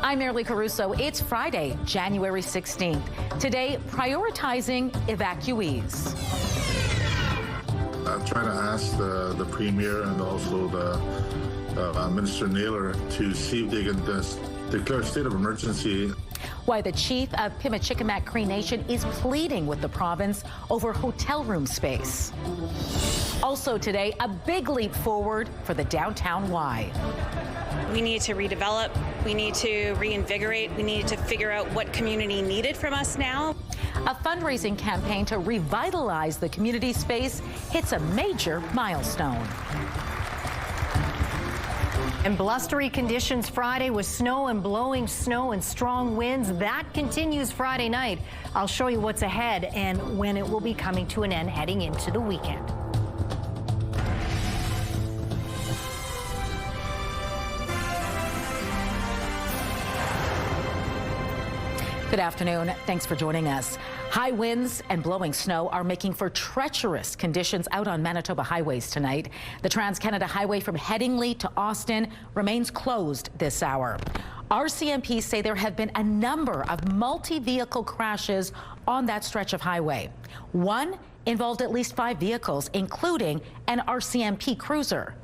I'm Merely Caruso. It's Friday, January 16th. Today, prioritizing evacuees. I'm trying to ask the Premier and also the Minister Naylor to see if they can declare a state of emergency. Why the chief of Pimachikamak Cree Nation is pleading with the province over hotel room space. Also today, a big leap forward for the downtown Y. We need to redevelop, we need to reinvigorate, we need to figure out what community needed from us now. A fundraising campaign to revitalize the community space hits a major milestone. And blustery conditions Friday with snow and blowing snow and strong winds. That continues Friday night. I'll show you what's ahead and when it will be coming to an end heading into the weekend. Good afternoon. Thanks for joining us. High winds and blowing snow are making for treacherous conditions out on Manitoba highways tonight. The Trans-Canada Highway from Headingley to Austin remains closed this hour. RCMP say there have been a number of multi-vehicle crashes on that stretch of highway. One involved at least 5 vehicles, including an RCMP cruiser.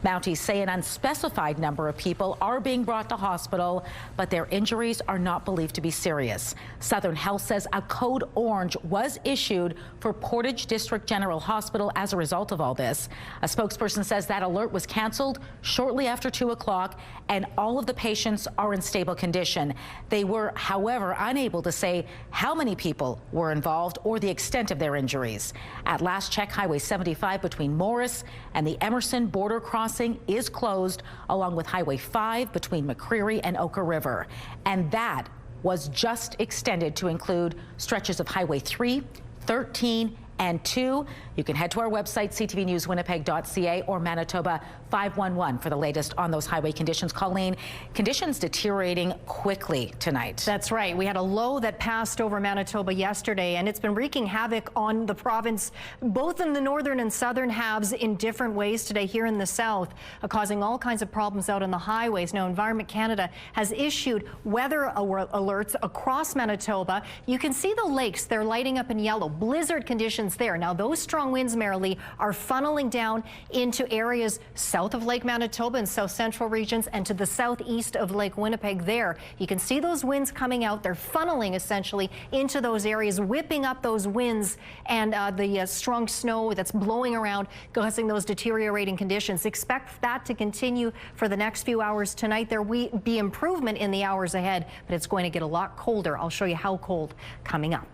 Mounties say an unspecified number of people are being brought to hospital, but their injuries are not believed to be serious. Southern Health says a code orange was issued for Portage District General Hospital as a result of all this. A spokesperson says that alert was canceled shortly after 2 o'clock, and all of the patients are in stable condition. They were, however, unable to say how many people were involved or the extent of their injuries. At last check, Highway 75 between Morris and the Emerson border crossing is closed, along with Highway 5 between McCreary and Oka River. And that was just extended to include stretches of Highway 3, 13, and 2. You can head to our website, ctvnewswinnipeg.ca, or Manitoba 511 for the latest on those highway conditions. Colleen, conditions deteriorating quickly tonight. That's right. We had a low that passed over Manitoba yesterday, and it's been wreaking havoc on the province, both in the northern and southern halves in different ways today here in the south, causing all kinds of problems out on the highways. Now, Environment Canada has issued weather alerts across Manitoba. You can see the lakes. They're lighting up in yellow. Blizzard conditions there. Now, those strong winds, Marilee, are funneling down into areas south of Lake Manitoba and south central regions and to the southeast of Lake Winnipeg there. You can see those winds coming out. They're funneling essentially into those areas, whipping up those winds and the strong snow that's blowing around, causing those deteriorating conditions. Expect that to continue for the next few hours tonight. There will be improvement in the hours ahead, but it's going to get a lot colder. I'll show you how cold coming up.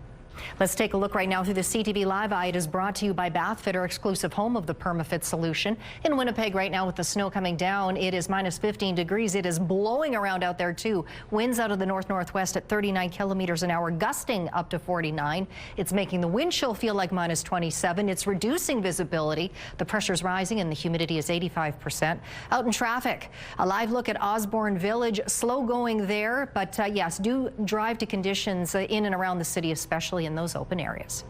Let's take a look right now through the CTV Live Eye. It is brought to you by Bathfit, our exclusive home of the PermaFit solution. In Winnipeg right now with the snow coming down, it is minus 15 degrees. It is blowing around out there too. Winds out of the north-northwest at 39 kilometers an hour, gusting up to 49. It's making the wind chill feel like minus 27. It's reducing visibility. The pressure's rising and the humidity is 85%. Out in traffic, a live look at Osborne Village. Slow going there, but yes, do drive to conditions in and around the city, especially in those open areas.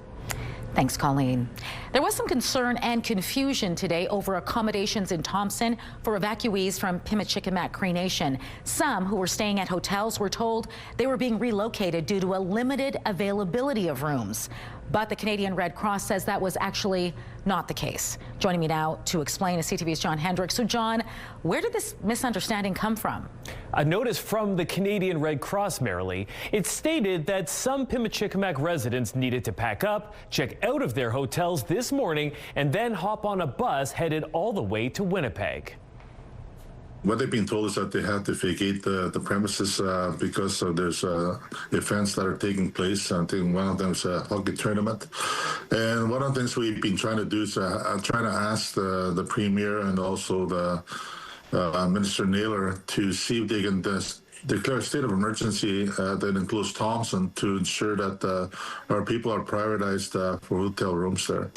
Thanks, Colleen. There was some concern and confusion today over accommodations in Thompson for evacuees from Pimachikamak Cree Nation. Some who were staying at hotels were told they were being relocated due to a limited availability of rooms. But the Canadian Red Cross says that was actually not the case. Joining me now to explain is CTV's John Hendricks. So, John, where did this misunderstanding come from? A notice from the Canadian Red Cross, Marilee. It stated that some Pimachikamak residents needed to pack up, check out of their hotels this morning, and then hop on a bus headed all the way to Winnipeg. What they've been told is that they have to vacate the premises because there's events that are taking place. I think one of them is a hockey tournament. And one of the things we've been trying to do is trying to ask the Premier and also the Minister Naylor to see if they can declare a state of emergency that includes Thompson to ensure that our people are prioritized for hotel rooms there.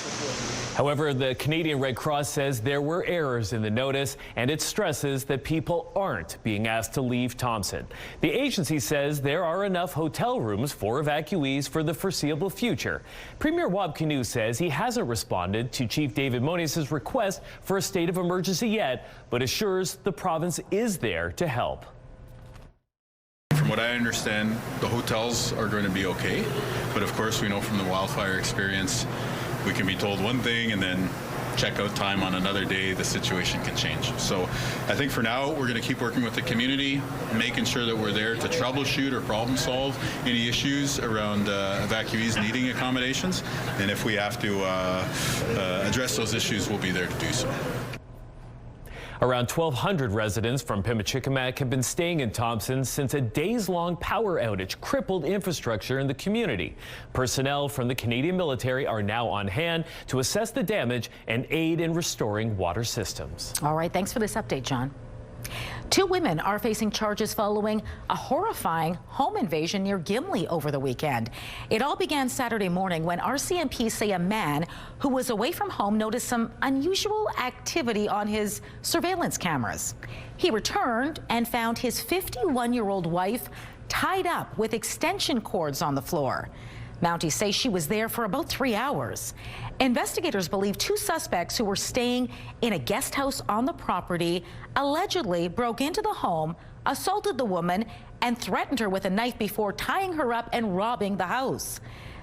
However, the Canadian Red Cross says there were errors in the notice, and it stresses that people aren't being asked to leave Thompson. The agency says there are enough hotel rooms for evacuees for the foreseeable future. Premier Wab Kinew says he hasn't responded to Chief David Monius's request for a state of emergency yet, but assures the province is there to help. From what I understand, the hotels are going to be okay, but of course we know from the wildfire experience, we can be told one thing and then checkout time on another day, the situation can change. So I think for now, we're going to keep working with the community, making sure that we're there to troubleshoot or problem solve any issues around evacuees needing accommodations. And if we have to address those issues, we'll be there to do so. Around 1,200 residents from Pimicikamak have been staying in Thompson since a days-long power outage crippled infrastructure in the community. Personnel from the Canadian military are now on hand to assess the damage and aid in restoring water systems. All right, thanks for this update, John. 2 women are facing charges following a horrifying home invasion near Gimli over the weekend. It all began Saturday morning when RCMP say a man who was away from home noticed some unusual activity on his surveillance cameras. He returned and found his 51-year-old wife tied up with extension cords on the floor. Mounties say she was there for about 3 hours. Investigators believe 2 suspects who were staying in a guest house on the property allegedly broke into the home, assaulted the woman, and threatened her with a knife before tying her up and robbing the house.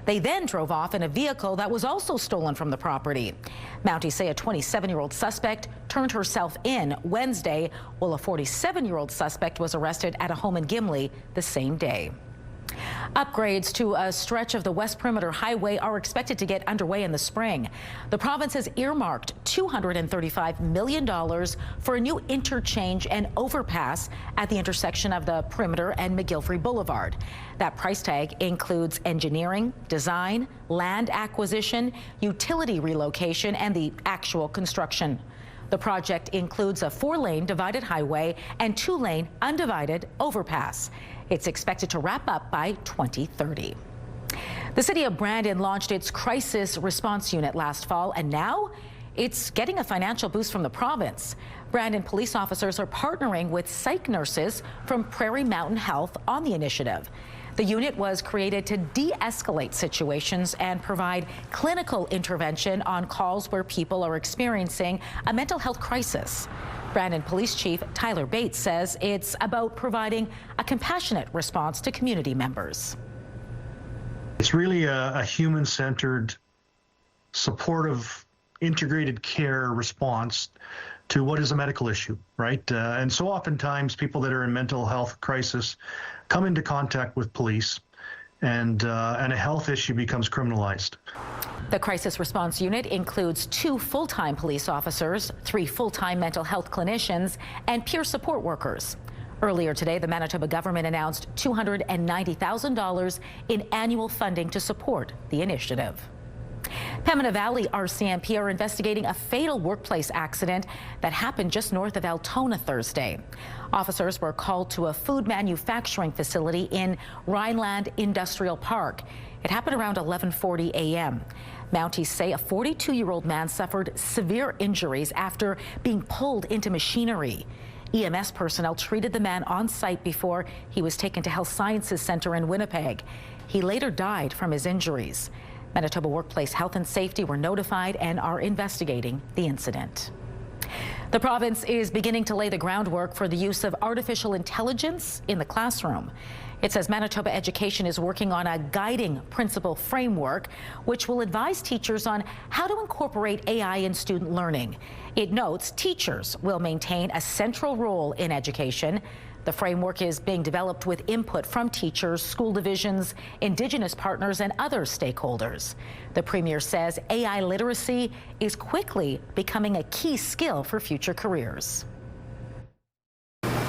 They then drove off in a vehicle that was also stolen from the property. Mounties say a 27-year-old suspect turned herself in Wednesday, while a 47-year-old suspect was arrested at a home in Gimli the same day. Upgrades to a stretch of the West Perimeter Highway are expected to get underway in the spring. The province has earmarked $235 million for a new interchange and overpass at the intersection of the Perimeter and McGillivray Boulevard. That price tag includes engineering, design, land acquisition, utility relocation, and the actual construction. The project includes a 4-lane divided highway and 2-lane undivided overpass. It's expected to wrap up by 2030. The city of Brandon launched its crisis response unit last fall, and now it's getting a financial boost from the province. Brandon police officers are partnering with psych nurses from Prairie Mountain Health on the initiative. The unit was created to de-escalate situations and provide clinical intervention on calls where people are experiencing a mental health crisis. Brandon Police Chief Tyler Bates says it's about providing a compassionate response to community members. It's really a human-centered, supportive, integrated care response to what is a medical issue, right? And so oftentimes people that are in mental health crisis come into contact with police, and a health issue becomes criminalized. The crisis response unit includes 2 full-time police officers, 3 full-time mental health clinicians, and peer support workers. Earlier today, the Manitoba government announced $290,000 in annual funding to support the initiative. Pembina Valley RCMP are investigating a fatal workplace accident that happened just north of Altona Thursday. Officers were called to a food manufacturing facility in Rhineland Industrial Park. It happened around 11:40 a.m. Mounties say a 42-year-old man suffered severe injuries after being pulled into machinery. EMS personnel treated the man on site before he was taken to Health Sciences Center in Winnipeg. He later died from his injuries. Manitoba Workplace Health and Safety were notified and are investigating the incident. The province is beginning to lay the groundwork for the use of artificial intelligence in the classroom. It says Manitoba Education is working on a guiding principle framework which will advise teachers on how to incorporate AI in student learning. It notes teachers will maintain a central role in education. The framework is being developed with input from teachers, school divisions, Indigenous partners, and other stakeholders. The Premier says AI literacy is quickly becoming a key skill for future careers.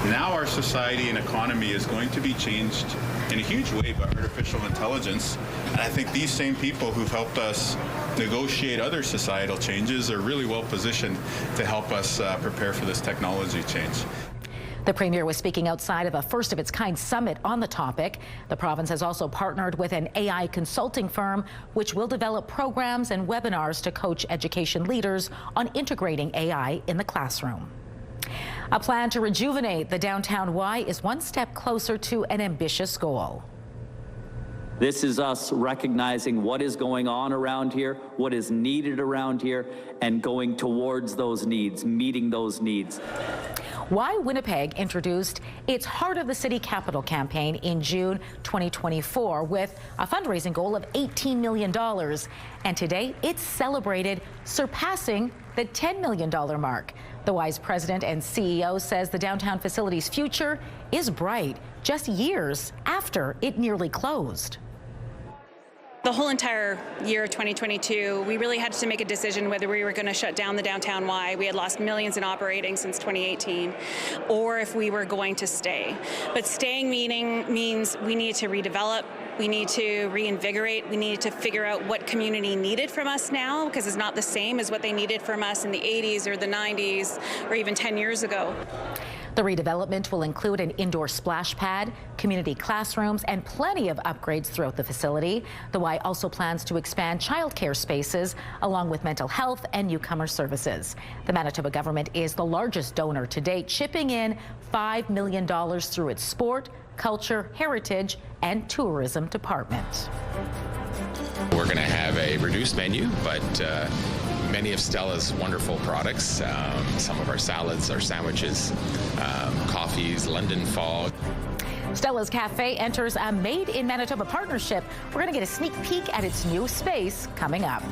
Now our society and economy is going to be changed in a huge way by artificial intelligence. And I think these same people who've helped us negotiate other societal changes are really well positioned to help us prepare for this technology change. The Premier was speaking outside of a first-of-its-kind summit on the topic. The province has also partnered with an AI consulting firm, which will develop programs and webinars to coach education leaders on integrating AI in the classroom. A plan to rejuvenate the downtown Y is one step closer to an ambitious goal. This is us recognizing what is going on around here, what is needed around here, and going towards those needs, meeting those needs. Why Winnipeg introduced its Heart of the City Capital campaign in June 2024 with a fundraising goal of $18 million. And today it's celebrated surpassing the $10 million mark. The Y's president and CEO says the downtown facility's future is bright just years after it nearly closed. The whole entire year of 2022, we really had to make a decision whether we were going to shut down the downtown Y. We had lost millions in operating since 2018, or if we were going to stay. But staying means we need to redevelop, we need to reinvigorate, we need to figure out what community needed from us now, because it's not the same as what they needed from us in the 80s or the 90s or even 10 years ago. The redevelopment will include an indoor splash pad, community classrooms, and plenty of upgrades throughout the facility. The Y also plans to expand childcare spaces, along with mental health and newcomer services. The Manitoba government is the largest donor to date, chipping in $5 million through its sport, culture, heritage, and tourism department. We're going to have a reduced menu, but many of Stella's wonderful products, some of our salads, our sandwiches, coffees, London Fog. Stella's Cafe enters a Made in Manitoba partnership. We're going to get a sneak peek at its new space coming up.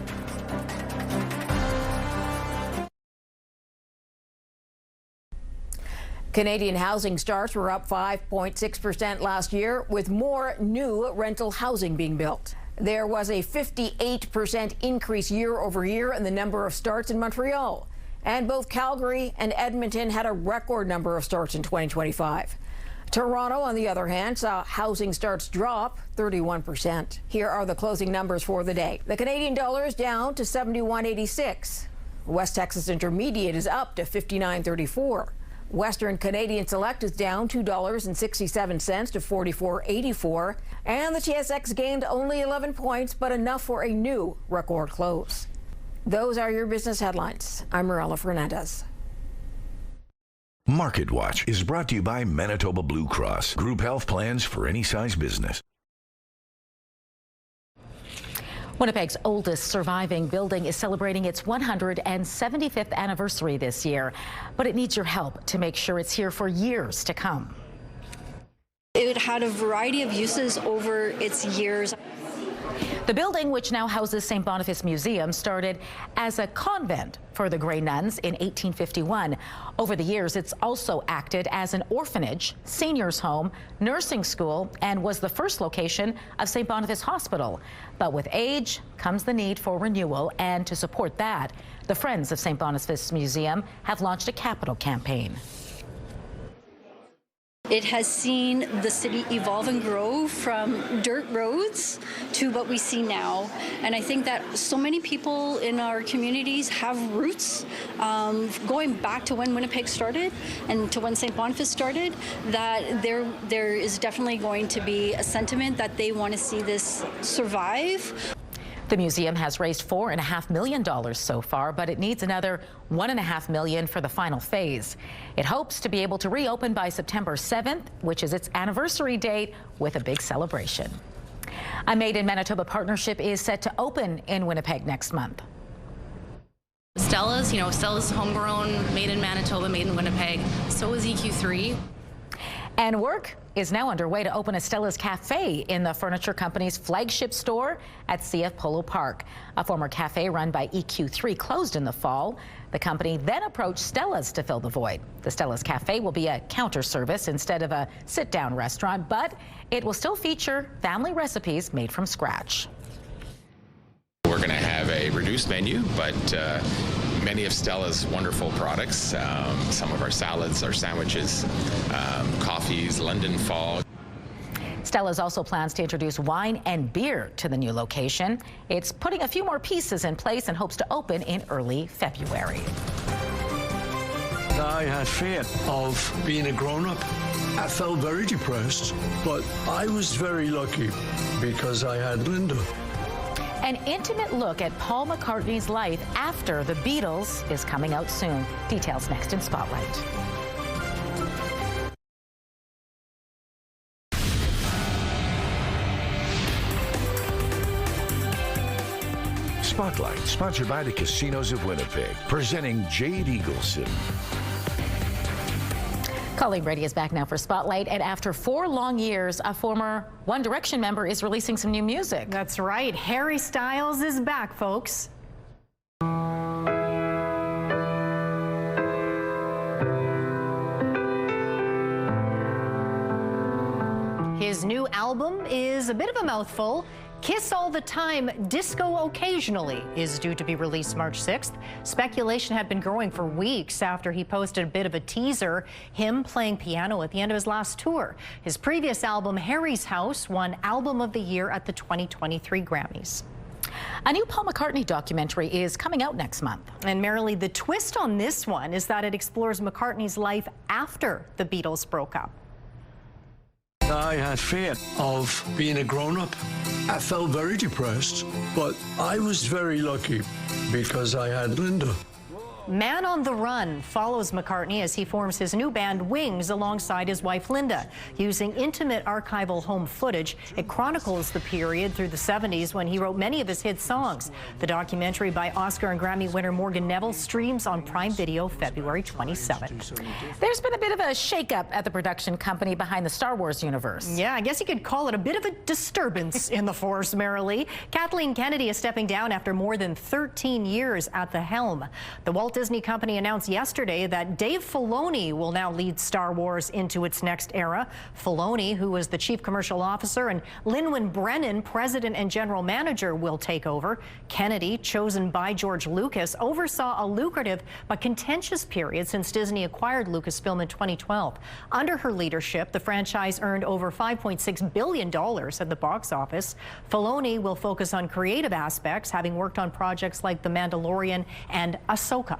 Canadian housing starts were up 5.6% last year, with more new rental housing being built. There was a 58% increase year over year in the number of starts in Montreal. And both Calgary and Edmonton had a record number of starts in 2025. Toronto, on the other hand, saw housing starts drop 31%. Here are the closing numbers for the day. The Canadian dollar is down to 71.86. West Texas Intermediate is up to 59.34. Western Canadian Select is down $2.67 to 44.84, and the TSX gained only 11 points, but enough for a new record close. Those are your business headlines. I'm Morella Fernandez. Market Watch is brought to you by Manitoba Blue Cross. Group health plans for any size business. Winnipeg's oldest surviving building is celebrating its 175th anniversary this year, but it needs your help to make sure it's here for years to come. It had a variety of uses over its years. The building, which now houses St. Boniface Museum, started as a convent for the Grey Nuns in 1851. Over the years, it's also acted as an orphanage, seniors' home, nursing school, and was the first location of St. Boniface Hospital. But with age comes the need for renewal, and to support that, the Friends of St. Boniface Museum have launched a capital campaign. It has seen the city evolve and grow from dirt roads to what we see now. And I think that so many people in our communities have roots going back to when Winnipeg started and to when St. Boniface started, that there is definitely going to be a sentiment that they want to see this survive. The museum has raised $4.5 million so far, but it needs another $1.5 million for the final phase. It hopes to be able to reopen by September 7th, which is its anniversary date, with a big celebration. A Made in Manitoba partnership is set to open in Winnipeg next month. Stella's homegrown, made in Manitoba, made in Winnipeg. So is EQ3. And work is now underway to open a Stella's Cafe in the furniture company's flagship store at CF Polo Park. A former cafe run by EQ3 closed in the fall. The company then approached Stella's to fill the void. The Stella's Cafe will be a counter service instead of a sit-down restaurant, but it will still feature family recipes made from scratch. We're going to have a reduced menu, but many of Stella's wonderful products, some of our salads, our sandwiches, coffees, London Fog. Stella's also plans to introduce wine and beer to the new location. It's putting a few more pieces in place and hopes to open in early February. I had fear of being a grown-up. I felt very depressed, but I was very lucky because I had Linda. An intimate look at Paul McCartney's life after the Beatles is coming out soon. Details next in Spotlight. Spotlight, sponsored by the Casinos of Winnipeg, presenting Jade Eagleson. Colleen Brady is back now for Spotlight, and after 4 long years, a former One Direction member is releasing some new music. That's right. Harry Styles is back, folks. His new album is a bit of a mouthful. Kiss All the Time, Disco Occasionally is due to be released March 6th. Speculation had been growing for weeks after he posted a bit of a teaser, him playing piano at the end of his last tour. His previous album, Harry's House, won Album of the Year at the 2023 Grammys. A new Paul McCartney documentary is coming out next month. And Marilee, the twist on this one is that it explores McCartney's life after the Beatles broke up. I had fear of being a grown-up. I felt very depressed, but I was very lucky because I had Linda. Man on the Run follows McCartney as he forms his new band Wings alongside his wife Linda. Using intimate archival home footage, it chronicles the period through the 70s when he wrote many of his hit songs. The documentary by Oscar and Grammy winner Morgan Neville streams on Prime Video February 27th. There's been a bit of a shakeup at the production company behind the Star Wars universe. Yeah, I guess you could call it a bit of a disturbance in the force, Marilee. Kathleen Kennedy is stepping down after more than 13 years at the helm. The Walt Disney Company announced yesterday that Dave Filoni will now lead Star Wars into its next era. Filoni, who was the chief commercial officer, and Lin-Wen Brennan, president and general manager, will take over. Kennedy, chosen by George Lucas, oversaw a lucrative but contentious period since Disney acquired Lucasfilm in 2012. Under her leadership, the franchise earned over $5.6 billion at the box office. Filoni will focus on creative aspects, having worked on projects like The Mandalorian and Ahsoka.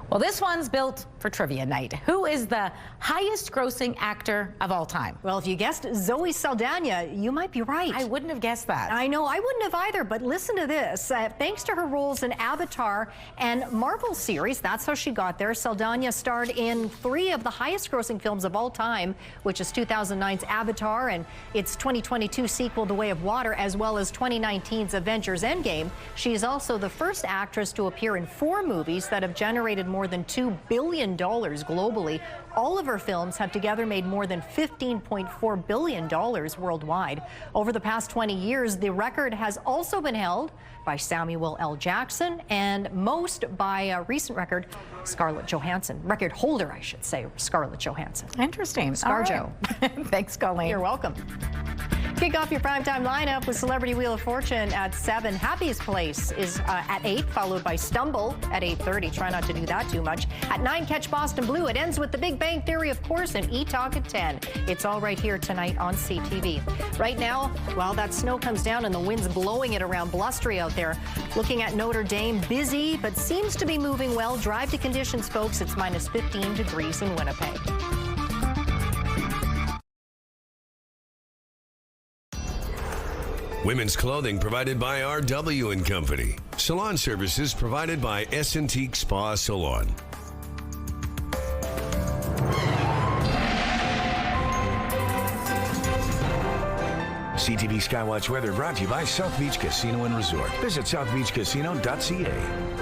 Well, this one's built for trivia night. Who is the highest grossing actor of all time? Well, if you guessed Zoe Saldana, you might be right. I wouldn't have guessed that. I know, I wouldn't have either, but listen to this. Thanks to her roles in Avatar and Marvel series, that's how she got there. Saldana starred in 3 of the highest grossing films of all time, which is 2009's Avatar and its 2022 sequel, The Way of Water, as well as 2019's Avengers Endgame. She is also the first actress to appear in 4 movies that have generated more than $2 billion globally. All of her films have together made more than $15.4 billion worldwide. Over the past 20 years, the record has also been held by Samuel L. Jackson and most by a recent record, Scarlett Johansson. Record holder, I should say, Scarlett Johansson. Interesting. ScarJo. Right. Thanks, Colleen. You're welcome. Kick off your primetime lineup with Celebrity Wheel of Fortune at 7. Happiest Place is at 8, followed by Stumble at 8:30. Try not to do that too much. At 9, catch Boston Blue. It ends with The Big Bang Theory, of course, and E-Talk at 10. It's all right here tonight on CTV. Right now, while that snow comes down and the wind's blowing it around, blustery out there, looking at Notre Dame, busy, but seems to be moving well. Drive to conditions, folks. It's minus 15 degrees in Winnipeg. Women's clothing provided by RW & Company. Salon services provided by S&T Spa Salon. CTV Skywatch weather brought to you by South Beach Casino and Resort. Visit southbeachcasino.ca.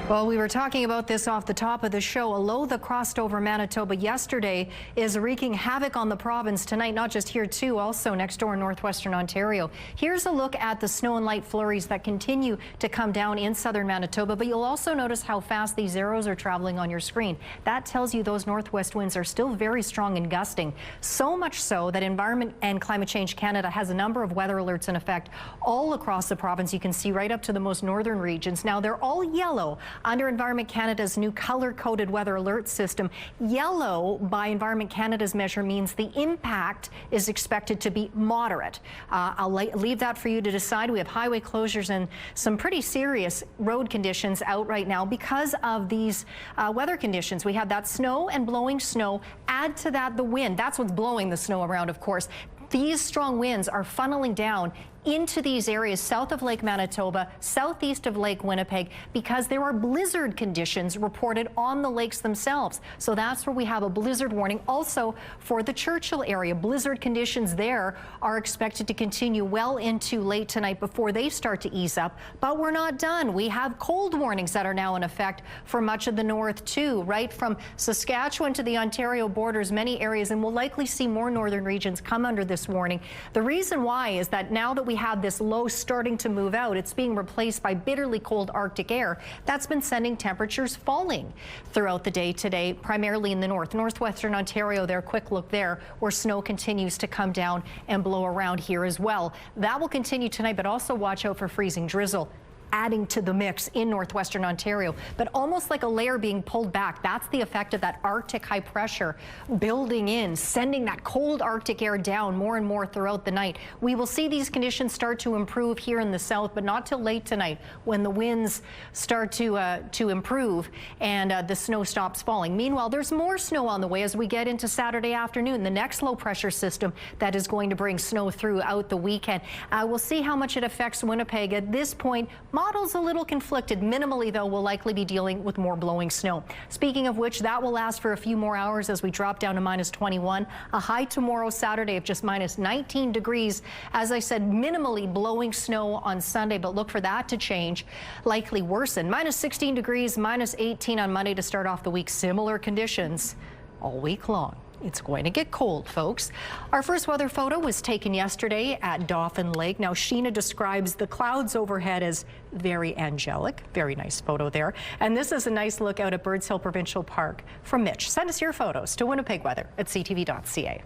Well, we were talking about this off the top of the show. A low that crossed over Manitoba yesterday is wreaking havoc on the province tonight, not just here too, also next door in northwestern Ontario. Here's a look at the snow and light flurries that continue to come down in southern Manitoba, but you'll also notice how fast these arrows are traveling on your screen. That tells you those northwest winds are still very strong and gusting. So much so that Environment and Climate Change Canada has a number of weather alerts in effect all across the province. You can see right up to the most northern regions. Now, they're all yellow under Environment Canada's new color-coded weather alert system. Yellow by Environment Canada's measure means the impact is expected to be moderate. I'll leave that for you to decide. We have highway closures and some pretty serious road conditions out right now because of these weather conditions. We have that snow and blowing snow. Add to that the wind. That's what's blowing the snow around, of course. These strong winds are funneling down into these areas south of Lake Manitoba, southeast of Lake Winnipeg, because there are blizzard conditions reported on the lakes themselves. So that's where we have a blizzard warning. Also for the Churchill area, blizzard conditions there are expected to continue well into late tonight before they start to ease up. But we're not done. We have cold warnings that are now in effect for much of the north too, right from Saskatchewan to the Ontario borders, many areas, and we'll likely see more northern regions come under this warning. The reason why is that now that we have this low starting to move out, it's being replaced by bitterly cold Arctic air. That's been sending temperatures falling throughout the day today, primarily in the north. Northwestern Ontario there, quick look there, where snow continues to come down and blow around here as well. That will continue tonight, but also watch out for freezing drizzle adding to the mix in northwestern Ontario, but almost like a layer being pulled back. That's the effect of that Arctic high pressure building in, sending that cold Arctic air down more and more throughout the night. We will see these conditions start to improve here in the south, but not till late tonight when the winds start to improve and the snow stops falling. Meanwhile, there's more snow on the way as we get into Saturday afternoon. The next low pressure system that is going to bring snow throughout the weekend. We'll see how much it affects Winnipeg. At this point, models a little conflicted. Minimally, though, we'll likely be dealing with more blowing snow. Speaking of which, that will last for a few more hours as we drop down to -21. A high tomorrow, Saturday, of just -19 degrees. As I said, minimally blowing snow on Sunday, but look for that to change, likely worsen. -16 degrees, -18 on Monday to start off the week. Similar conditions all week long. It's going to get cold, folks. Our first weather photo was taken yesterday at Dauphin Lake. Now, Sheena describes the clouds overhead as very angelic. Very nice photo there. And this is a nice look out at Birds Hill Provincial Park. From Mitch, send us your photos to winnipegweather@ctv.ca.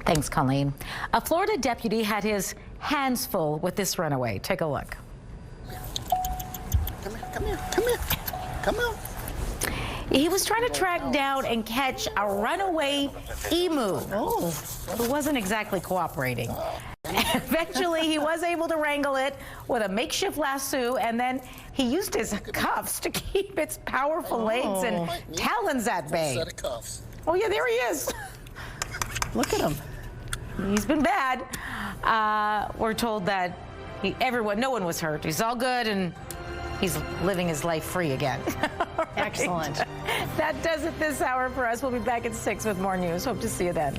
Thanks, Colleen. A Florida deputy had his hands full with this runaway. Take a look. Come here, come here, come here. He was trying to track down and catch a runaway emu who wasn't exactly cooperating. Eventually, he was able to wrangle it with a makeshift lasso, and then he used his cuffs to keep its powerful legs and talons at bay. Set of cuffs. Oh, yeah, there he is. Look at him. He's been bad. We're told that no one was hurt. He's all good, and he's living his life free again. Excellent. That does it this hour for us. We'll be back at 6 with more news. Hope to see you then.